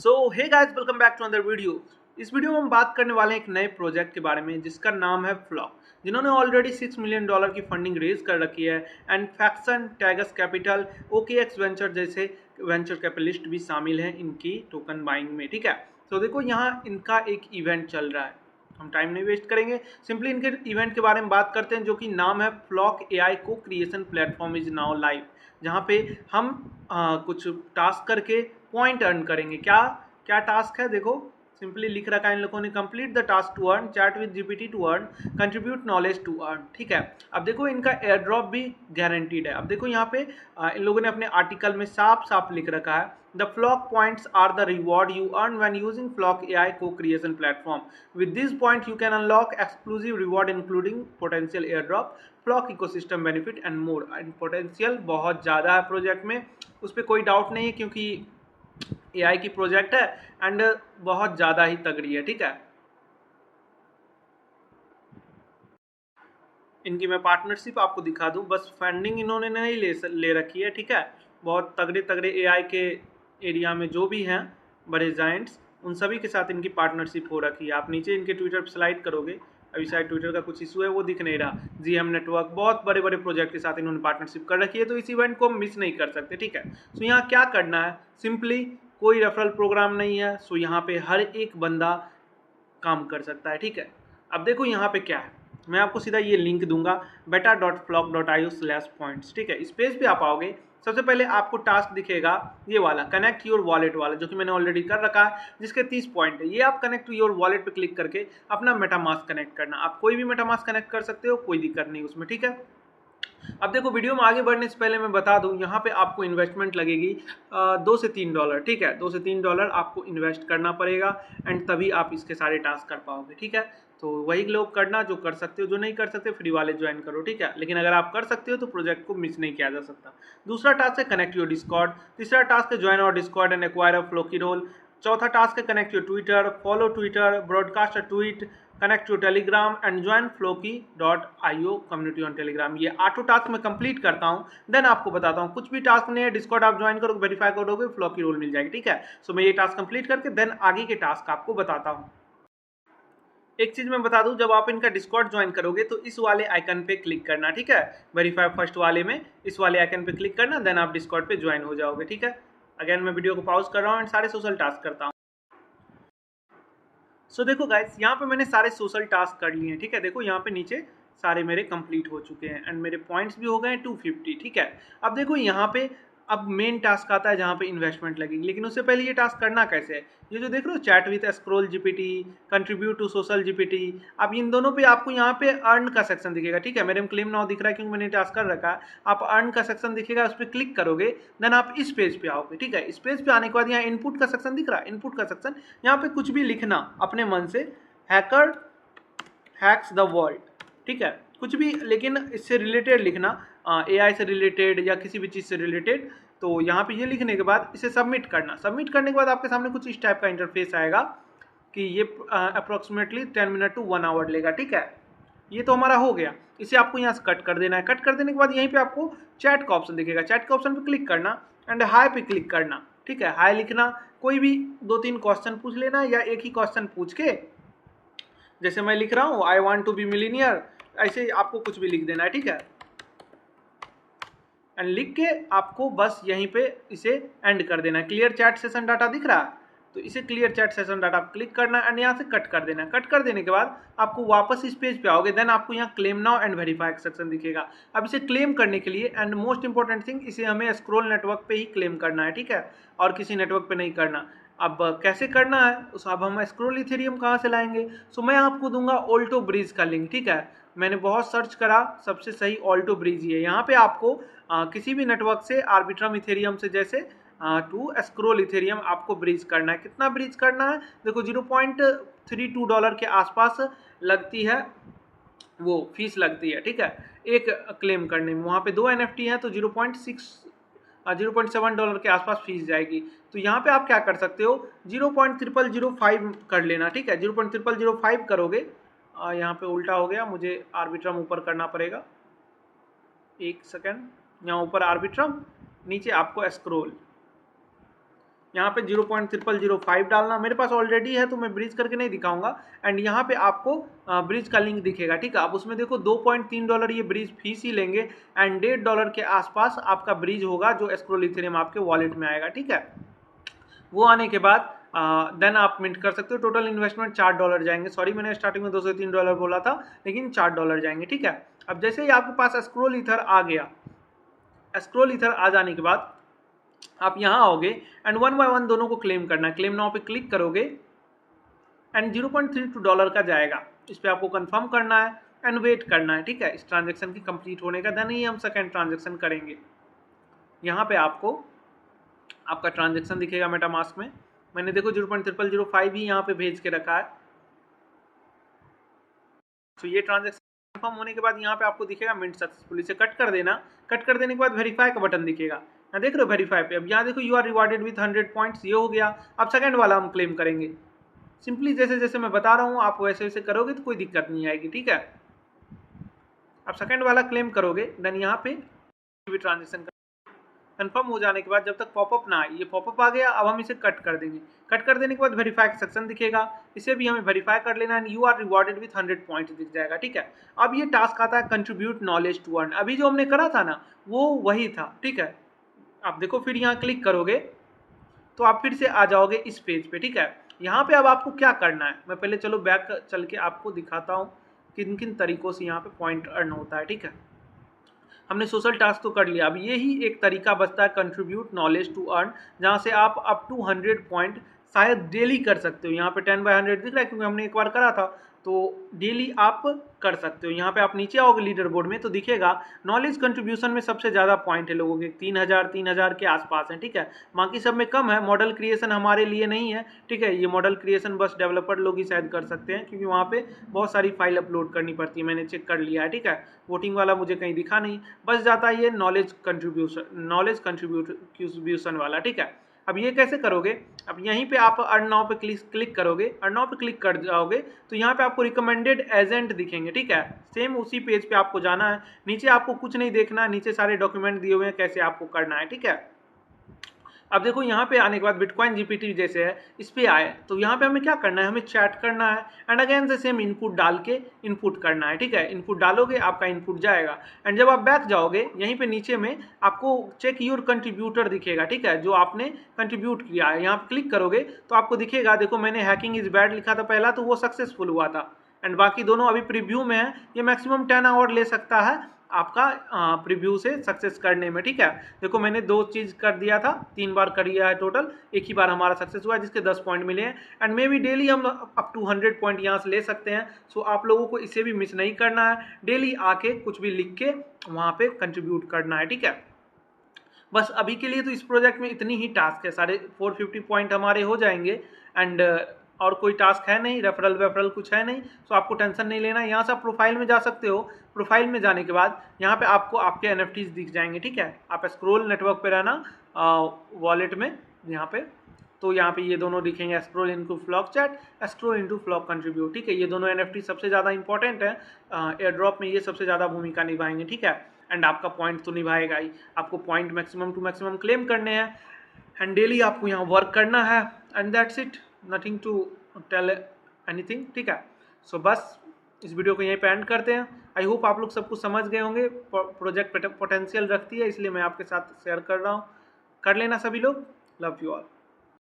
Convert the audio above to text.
So hey guys, welcome back to another video. इस video में हम बात करने वाले हैं एक नए प्रोजेक्ट के बारे में जिसका नाम है फ्लॉक, जिन्होंने ऑलरेडी $6 मिलियन की फंडिंग रेज कर रखी है and Faxon, Tagus Capital, OKX venture जैसे वेंचर कैपिटलिस्ट भी शामिल हैं इनकी टोकन बाइंग में। ठीक है, तो देखो यहाँ इनका एक इवेंट चल रहा है, हम टाइम नहीं वेस्ट करेंगे, सिंपली इनके इवेंट के बारे में बात करते हैं जो कि नाम है flock AI co creation platform is now live, जहाँ पे हम कुछ टास्क करके पॉइंट अर्न करेंगे। क्या क्या टास्क है देखो, सिंपली लिख रखा है इन लोगों ने, complete the task to earn, chat with GPT to earn, contribute knowledge to earn. ठीक है, अब देखो इनका एयर ड्रॉप भी गारंटीड है। अब देखो यहाँ पे इन लोगों ने अपने आर्टिकल में साफ साफ लिख रखा है, the Flock points are the reward you earn when using Flock AI co creation platform. With this point you can unlock exclusive reward including potential airdrop, Flock ecosystem benefit and more. And potential बहुत ज़्यादा है project में, उस पर कोई doubt नहीं है क्योंकि AI की प्रोजेक्ट है एंड बहुत ज़्यादा ही तगड़ी है। ठीक है, इनकी मैं पार्टनरशिप आपको दिखा दूं, बस फंडिंग इन्होंने नहीं ले रखी है। ठीक है, बहुत तगड़े तगड़े AI के एरिया में जो भी हैं बड़े जाइंट्स, उन सभी के साथ इनकी पार्टनरशिप हो रखी है। आप नीचे इनके ट्विटर पर स्लाइड करोगे, अभी शायद ट्विटर का कुछ इशू है वो दिख नहीं रहा, GM नेटवर्क, बहुत बड़े बड़े प्रोजेक्ट के साथ इन्होंने पार्टनरशिप कर रखी है, तो इस इवेंट को हम मिस नहीं कर सकते। ठीक है, सो यहाँ क्या करना है, सिंपली कोई रेफरल प्रोग्राम नहीं है, सो यहाँ पे हर एक बंदा काम कर सकता है। ठीक है, अब देखो यहाँ पे क्या है, मैं आपको सीधा ये लिंक दूंगा beta.flock.io/points। ठीक है, इस पेज पे आप आओगे, सबसे पहले आपको टास्क दिखेगा ये वाला, कनेक्ट योर वॉलेट वाला, जो कि मैंने ऑलरेडी कर रखा है, जिसके 30 पॉइंट है। ये आप कनेक्ट योर वॉलेट पे क्लिक करके अपना मेटामास्क कनेक्ट करना, आप कोई भी मेटामास्क कनेक्ट कर सकते हो, कोई दिक्कत नहीं उसमें। ठीक है, अब देखो वीडियो में आगे बढ़ने से पहले मैं बता दूं, यहाँ पे आपको इन्वेस्टमेंट लगेगी $2 से $3। ठीक है, $2 से $3 आपको इन्वेस्ट करना पड़ेगा एंड तभी आप इसके सारे टास्क कर पाओगे। ठीक है, तो वही लोग करना जो कर सकते हो, जो नहीं कर सकते फ्री वाले ज्वाइन करो। ठीक है, लेकिन अगर आप कर सकते हो तो प्रोजेक्ट को मिस नहीं किया जा सकता। दूसरा टास्क है कनेक्ट योर डिस्कॉर्ड, तीसरा टास्क है join our Discord and acquire a Floki role, चौथा टास्क है connect your Twitter, follow Twitter, broadcast a tweet, connect your Telegram and join floki.io community on Telegram. ये 8 task मैं complete करता हूँ, then आपको बताता हूँ। कुछ भी टास्क नहीं है, डिस्कॉर्ड आप ज्वाइन करोगे, वेरीफाई करोगे, फ्लॉकी रोल मिल जाएगी। ठीक है, सो मैं ये टास्क कंप्लीट करके देन आगे के टास्क आपको बताता हूँ। एक चीज मैं बता दूं, जब आप इनका डिस्कॉर्ड ज्वाइन करोगे तो इस वाले आइकन पे क्लिक करना। ठीक है, वेरीफाई फर्स्ट वाले में इस वाले आइकन पे क्लिक करना, देन आप डिस्कॉर्ड पे ज्वाइन हो जाओगे। ठीक है, अगेन मैं वीडियो को पॉज कर रहा हूँ एंड सारे सोशल टास्क करता हूँ। सो देखो गाइस, यहाँ पे मैंने सारे सोशल टास्क कर लिए हैं। ठीक है, देखो यहाँ पे नीचे सारे मेरे कंप्लीट हो चुके हैं एंड मेरे पॉइंट्स भी हो गए हैं 250। ठीक है, अब देखो यहाँ पे अब मेन टास्क आता है जहाँ पे इन्वेस्टमेंट लगेगी, लेकिन उससे पहले ये टास्क करना कैसे है, ये जो देख रहे हो chat with scroll GPT, contribute to social GPT, अब इन दोनों पे आपको यहाँ पे अर्न का सेक्शन दिखेगा। ठीक है, मेरे में क्लेम नाउ दिख रहा है क्योंकि मैंने टास्क कर रखा है। आप अर्न का सेक्शन दिखेगा, उस पर क्लिक करोगे, देन आप इस पेज पे आओगे। ठीक है, इस पेज पे आने के बाद यहाँ इनपुट का सेक्शन दिख रहा है, इनपुट का सेक्शन, यहाँ पे कुछ भी लिखना अपने मन से, हैकर हैक्स द वर्ल्ड। ठीक है, कुछ भी, लेकिन इससे रिलेटेड लिखना, AI से रिलेटेड या किसी भी चीज़ से रिलेटेड। तो यहाँ पे ये लिखने के बाद इसे सबमिट करना, सबमिट करने के बाद आपके सामने कुछ इस टाइप का इंटरफेस आएगा कि ये अप्रोक्सीमेटली 10 मिनट टू 1 आवर लेगा। ठीक है, ये तो हमारा हो गया, इसे आपको यहाँ से कट कर देना है। कट कर देने के बाद यहीं पे आपको चैट का ऑप्शन दिखेगा, चैट का ऑप्शन पे क्लिक करना एंड हाई पे क्लिक करना। ठीक है, हाई लिखना, कोई भी 2-3 क्वेश्चन पूछ लेना या एक ही क्वेश्चन पूछ के, जैसे मैं लिख रहा हूँ I want to be millionaire, ऐसे आपको कुछ भी लिख देना है। ठीक है, एंड लिख के आपको बस यहीं पे इसे एंड कर देना है। क्लियर चैट सेशन डाटा दिख रहा है, तो इसे clear chat session data click करना एंड यहाँ से कट कर देना है। कट कर देने के बाद आपको वापस इस पेज पे आओगे, देन आपको यहाँ claim now and verify section दिखेगा। अब इसे क्लेम करने के लिए एंड मोस्ट इंपॉर्टेंट थिंग, इसे हमें स्क्रोल नेटवर्क पे ही क्लेम करना है। ठीक है, और किसी नेटवर्क पे नहीं करना। अब कैसे करना है, उस अब हम स्क्रोल इथेरियम कहाँ से लाएंगे, सो मैं आपको दूंगा ऑल्टो ब्रिज का लिंक। ठीक है, मैंने बहुत सर्च करा, सबसे सही ऑल्टो ब्रिज ही है। यहाँ पे आपको किसी भी नेटवर्क से आर्बिट्रम इथेरियम से जैसे टू स्क्रोल इथेरियम आपको ब्रिज करना है। कितना ब्रिज करना है, देखो $0.32 के आसपास लगती है, वो फीस लगती है। ठीक है, एक क्लेम करने में, वहाँ पे 2 NFT हैं तो $0.7 के आसपास फीस जाएगी। तो यहाँ पे आप क्या कर सकते हो, 0.0005 कर लेना। ठीक है, 0.0005 करोगे, यहाँ पे उल्टा हो गया, मुझे आर्बिट्रम ऊपर करना पड़ेगा, एक सेकेंड, यहाँ ऊपर आर्बिट्रम, नीचे आपको स्क्रोल, यहाँ पे 0.0005 डालना, मेरे पास ऑलरेडी है तो मैं ब्रिज करके नहीं दिखाऊंगा। एंड यहाँ पे आपको ब्रिज का लिंक दिखेगा, ठीक है। अब उसमें देखो $2.3 ये ब्रिज फीस ही लेंगे एंड $1.5 के आसपास आपका ब्रिज होगा जो एस्क्रोल इथेरियम आपके वॉलेट में आएगा, ठीक है। वो आने के बाद देन आप मिंट कर सकते हो। टोटल इन्वेस्टमेंट $4 जाएंगे, सॉरी मैंने स्टार्टिंग में $2 से $3 बोला था, लेकिन $4 जाएंगे, ठीक है। अब जैसे ही आपके पास एस्क्रोल ईथर आ गया, एस्क्रोल ईथर आ जाने के बाद आप यहाँ आओगे एंड 1 बाय 1 दोनों को क्लेम करना है। क्लेम नाउ पे क्लिक करोगे एंड $0.32 का जाएगा, इस पर आपको कंफर्म करना है एंड वेट करना है, ठीक है, इस ट्रांजेक्शन की कंप्लीट होने का। देन ही हम सेकेंड ट्रांजेक्शन करेंगे। यहाँ पे आपको आपका ट्रांजेक्शन दिखेगा मेटामास्क में। मैंने देखो 0.0005 ही यहाँ पे भेज के रखा है। तो ये ट्रांजेक्शन कंफर्म होने के बाद यहाँ पे आपको दिखेगा मिंट सक्सेसफुल, इसे कट कर देना। कट कर देने के बाद वेरीफाई का बटन दिखेगा, यहाँ देख रहे हो वेरीफाई पे। अब यहाँ देखो you are rewarded with 100 points, ये हो गया। अब सेकंड वाला हम क्लेम करेंगे। सिंपली जैसे जैसे मैं बता रहा हूँ आप वैसे वैसे करोगे तो कोई दिक्कत नहीं आएगी, ठीक है। अब सेकंड वाला क्लेम करोगे, देन यहाँ पे ट्रांजेक्शन कंफर्म हो जाने के बाद जब तक पॉपअप ना आए, ये पॉपअप आ गया, अब हम इसे कट कर देंगे। कट कर देने के बाद वेरीफाई का सेक्शन दिखेगा, इसे भी हमें वेरीफाई कर लेना है। You are rewarded with 100 points दिख जाएगा, ठीक है। अब ये टास्क आता है कंट्रीब्यूट नॉलेज टू अर्न। अभी जो हमने करा था ना वो वही था, ठीक है। आप देखो फिर यहाँ क्लिक करोगे तो आप फिर से आ जाओगे इस पेज पे, ठीक है। यहाँ पे अब आपको क्या करना है, मैं पहले चलो बैक चल के आपको दिखाता हूँ किन किन तरीकों से यहाँ पे पॉइंट अर्न होता है, ठीक है। हमने सोशल टास्क तो कर लिया, अब ये ही एक तरीका बचता है कंट्रीब्यूट नॉलेज टू अर्न, जहाँ से आप अप टू 100 पॉइंट शायद डेली कर सकते हो। यहाँ पे 10 बाय 100 दिख रहा है क्योंकि हमने एक बार करा था, तो डेली आप कर सकते हो। यहाँ पे आप नीचे आओगे लीडर बोर्ड में तो दिखेगा नॉलेज कंट्रीब्यूशन में सबसे ज़्यादा पॉइंट है लोगों के, 3000 के आसपास है, ठीक है। बाकी सब में कम है। मॉडल क्रिएशन हमारे लिए नहीं है, ठीक है। ये मॉडल क्रिएशन बस डेवलपर लोग ही शायद कर सकते हैं क्योंकि वहाँ पे बहुत सारी फाइल अपलोड करनी पड़ती है, मैंने चेक कर लिया है, ठीक है। वोटिंग वाला मुझे कहीं दिखा नहीं, बस जाता है ये नॉलेज कंट्रीब्यूशन वाला, ठीक है। अब ये कैसे करोगे, अब यहीं पे आप अर्न नाउ पे क्लिक करोगे, अर्न नाउ पे क्लिक कर जाओगे तो यहाँ पे आपको रिकमेंडेड एजेंट दिखेंगे, ठीक है। सेम उसी पेज पे आपको जाना है, नीचे आपको कुछ नहीं देखना, नीचे सारे डॉक्यूमेंट दिए हुए हैं कैसे आपको करना है, ठीक है। अब देखो यहाँ पे आने के बाद बिटकॉइन जीपीटी जैसे है इस पे आए तो यहाँ पे हमें क्या करना है, हमें चैट करना है एंड अगेन से सेम इनपुट डाल के इनपुट करना है, ठीक है। इनपुट डालोगे आपका इनपुट जाएगा एंड जब आप बैक जाओगे यहीं पे नीचे में आपको चेक योर कंट्रीब्यूटर दिखेगा, ठीक है, जो आपने कंट्रीब्यूट किया है। यहाँ पे क्लिक करोगे तो आपको दिखेगा, देखो मैंने हैकिंग इज बैड लिखा था पहला तो वो सक्सेसफुल हुआ था एंड बाकी दोनों अभी प्रीव्यू में है। ये मैक्सिमम 10 आवर ले सकता है आपका प्रीव्यू से सक्सेस करने में, ठीक है। देखो मैंने 2 चीज़ कर दिया था, 3 बार कर दिया है टोटल, एक ही बार हमारा सक्सेस हुआ है जिसके 10 पॉइंट मिले हैं एंड मे बी डेली हम अप टू 100 पॉइंट यहाँ से ले सकते हैं। सो आप लोगों को इसे भी मिस नहीं करना है, डेली आके कुछ भी लिख के वहाँ पे कंट्रीब्यूट करना है, ठीक है। बस अभी के लिए तो इस प्रोजेक्ट में इतनी ही टास्क है, सारे 450 पॉइंट हमारे हो जाएंगे एंड और कोई टास्क है नहीं, रेफरल कुछ है नहीं, सो आपको टेंशन नहीं लेना। यहाँ से आप प्रोफाइल में जा सकते हो, प्रोफाइल में जाने के बाद यहाँ पे आपको आपके एनएफटीज दिख जाएंगे, ठीक है। आप स्क्रोल नेटवर्क पे रहना वॉलेट में यहाँ पे, तो यहाँ पे ये दोनों दिखेंगे, scroll into Flock chat, scroll into Flock contribute, ठीक है। ये दोनों एनएफटी सबसे ज़्यादा इंपॉर्टेंट है, एयर ड्रॉप में ये सबसे ज़्यादा भूमिका निभाएंगे, ठीक है। एंड आपका पॉइंट तो निभाएगा ही, आपको point maximum to maximum claim करने हैं एंड डेली आपको यहाँ वर्क करना है and that's it, nothing to tell anything, ठीक है। सो बस इस वीडियो को यहीं पे एंड करते हैं। आई होप आप लोग सब कुछ समझ गए होंगे, प्रोजेक्ट पोटेंशियल रखती है इसलिए मैं आपके साथ शेयर कर रहा हूँ। कर लेना सभी लोग, लव यू ऑल।